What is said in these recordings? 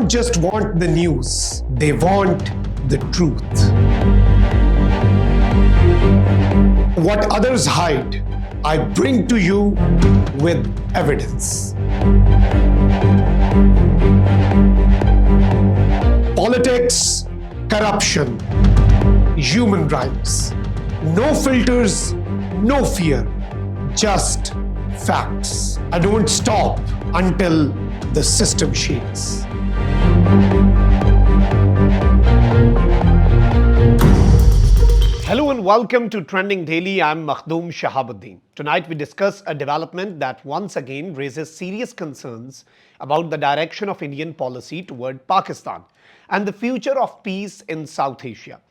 don't just want the news, they want the truth. What others hide, I bring to you with evidence. Politics, corruption, human rights. No filters, no fear, just facts. I don't stop until the system shakes. Hello and welcome to Trending Daily. I'm Makhdoom Shahabuddin. Tonight we discuss a development that once again raises serious concerns about the direction of Indian policy toward Pakistan and the future of peace in South Asia.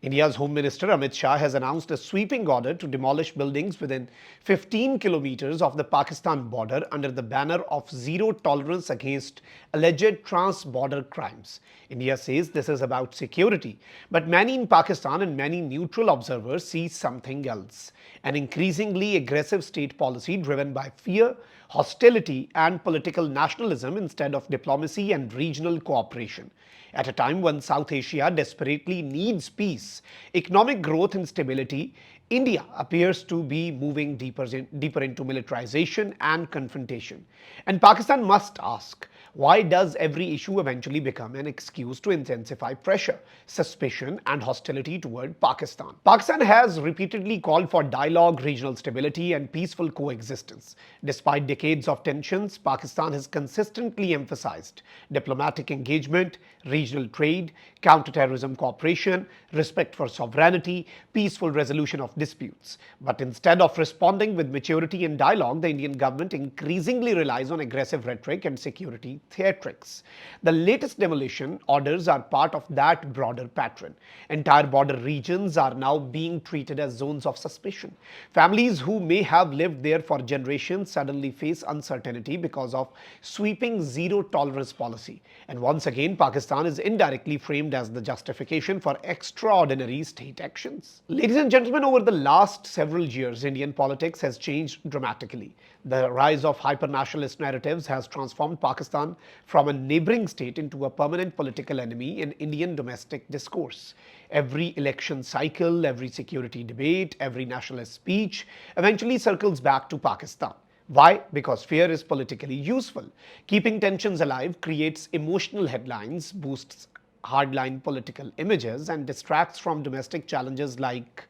India's Home Minister Amit Shah has announced a sweeping order to demolish buildings within 15 kilometers of the Pakistan border under the banner of zero tolerance against alleged trans-border crimes. India says this is about security, but many in Pakistan and many neutral observers see something else. An increasingly aggressive state policy driven by fear, hostility and political nationalism instead of diplomacy and regional cooperation. At a time when South Asia desperately needs peace, economic growth and stability, India appears to be moving deeper into militarization and confrontation. And Pakistan must ask, why does every issue eventually become an excuse to intensify pressure, suspicion and hostility toward Pakistan? Pakistan has repeatedly called for dialogue, regional stability and peaceful coexistence. Despite decades of tensions, Pakistan has consistently emphasized diplomatic engagement, regional trade, counterterrorism cooperation, respect for sovereignty, peaceful resolution of disputes. But instead of responding with maturity and dialogue, the Indian government increasingly relies on aggressive rhetoric and security theatrics. The latest demolition orders are part of that broader pattern. Entire border regions are now being treated as zones of suspicion. Families who may have lived there for generations suddenly face uncertainty because of sweeping zero tolerance policy. And once again, Pakistan is indirectly framed as the justification for extraordinary state actions. Ladies and gentlemen, over the last several years, Indian politics has changed dramatically. The rise of hyper-nationalist narratives has transformed Pakistan from a neighboring state into a permanent political enemy in Indian domestic discourse. Every election cycle, every security debate, every nationalist speech eventually circles back to Pakistan. Why? Because fear is politically useful. Keeping tensions alive creates emotional headlines, boosts hardline political images, and distracts from domestic challenges like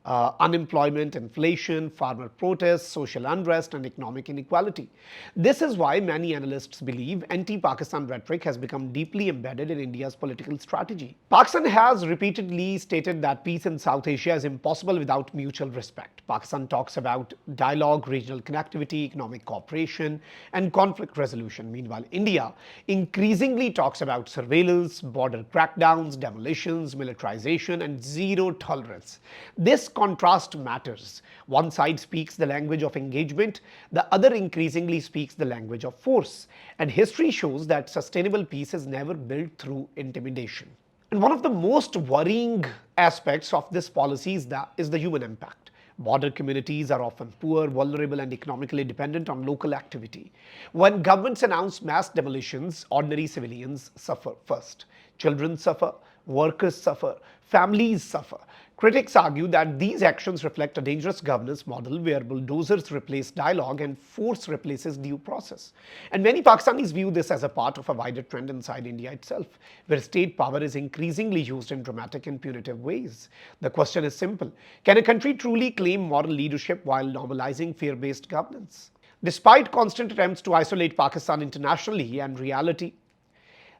unemployment, inflation, farmer protests, social unrest, and economic inequality. This is why many analysts believe anti-Pakistan rhetoric has become deeply embedded in India's political strategy. Pakistan has repeatedly stated that peace in South Asia is impossible without mutual respect. Pakistan talks about dialogue, regional connectivity, economic cooperation, and conflict resolution. Meanwhile, India increasingly talks about surveillance, border crackdowns, demolitions, militarization, and zero tolerance. This contrast matters. One side speaks the language of engagement, the other increasingly speaks the language of force. And history shows that sustainable peace is never built through intimidation. And one of the most worrying aspects of this policy is the human impact. Border communities are often poor, vulnerable, and economically dependent on local activity. When governments announce mass demolitions, ordinary civilians suffer first. Children suffer, workers suffer, families suffer. Critics argue that these actions reflect a dangerous governance model where bulldozers replace dialogue and force replaces due process. And many Pakistanis view this as a part of a wider trend inside India itself, where state power is increasingly used in dramatic and punitive ways. The question is simple: can a country truly claim moral leadership while normalizing fear-based governance? Despite constant attempts to isolate Pakistan internationally and reality,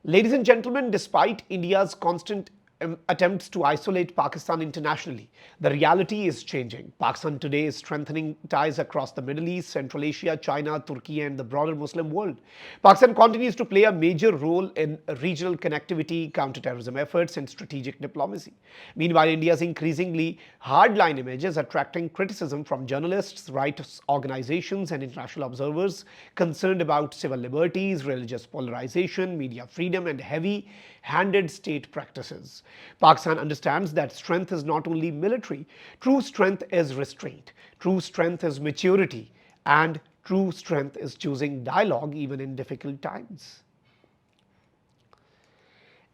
ladies and gentlemen, despite India's constant attempts to isolate Pakistan internationally, the reality is changing. Pakistan today is strengthening ties across the Middle East, Central Asia, China, Turkey, and the broader Muslim world. Pakistan continues to play a major role in regional connectivity, counterterrorism efforts, and strategic diplomacy. Meanwhile, India's increasingly hardline image is attracting criticism from journalists, rights organizations, and international observers concerned about civil liberties, religious polarization, media freedom, and heavy-handed state practices. Pakistan understands that strength is not only military. True strength is restraint. True strength is maturity. And true strength is choosing dialogue even in difficult times.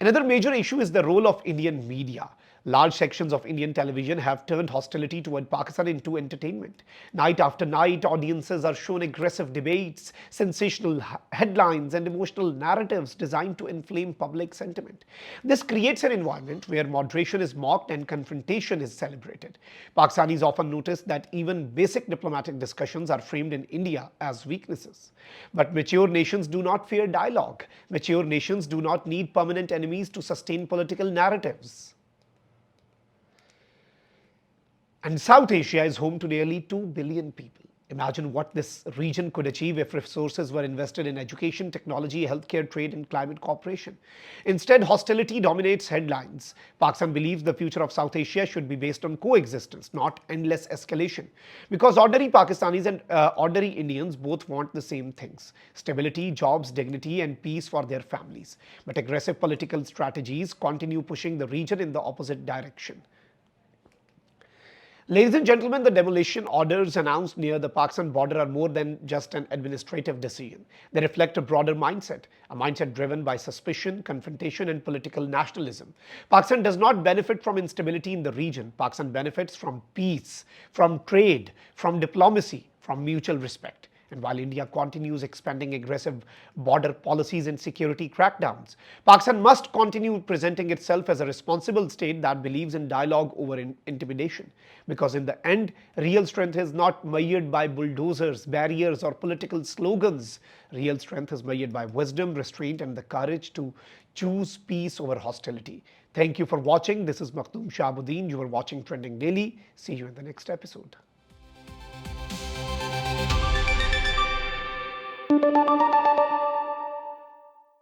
Another major issue is the role of Indian media. Large sections of Indian television have turned hostility toward Pakistan into entertainment. Night after night, audiences are shown aggressive debates, sensational headlines, and emotional narratives designed to inflame public sentiment. This creates an environment where moderation is mocked and confrontation is celebrated. Pakistanis often notice that even basic diplomatic discussions are framed in India as weaknesses. But mature nations do not fear dialogue. Mature nations do not need permanent enemies to sustain political narratives. And South Asia is home to nearly 2 billion people. Imagine what this region could achieve if resources were invested in education, technology, healthcare, trade, and climate cooperation. Instead, hostility dominates headlines. Pakistan believes the future of South Asia should be based on coexistence, not endless escalation. Because ordinary Pakistanis and ordinary Indians both want the same things: stability, jobs, dignity, and peace for their families. But aggressive political strategies continue pushing the region in the opposite direction. Ladies and gentlemen, the demolition orders announced near the Pakistan border are more than just an administrative decision. They reflect a broader mindset, a mindset driven by suspicion, confrontation, and political nationalism. Pakistan does not benefit from instability in the region. Pakistan benefits from peace, from trade, from diplomacy, from mutual respect. And while India continues expanding aggressive border policies and security crackdowns, Pakistan must continue presenting itself as a responsible state that believes in dialogue over intimidation. Because in the end, real strength is not measured by bulldozers, barriers, or political slogans. Real strength is measured by wisdom, restraint, and the courage to choose peace over hostility. Thank you for watching. This is Makhdoom Shahabuddin. You are watching Trending Daily. See you in the next episode.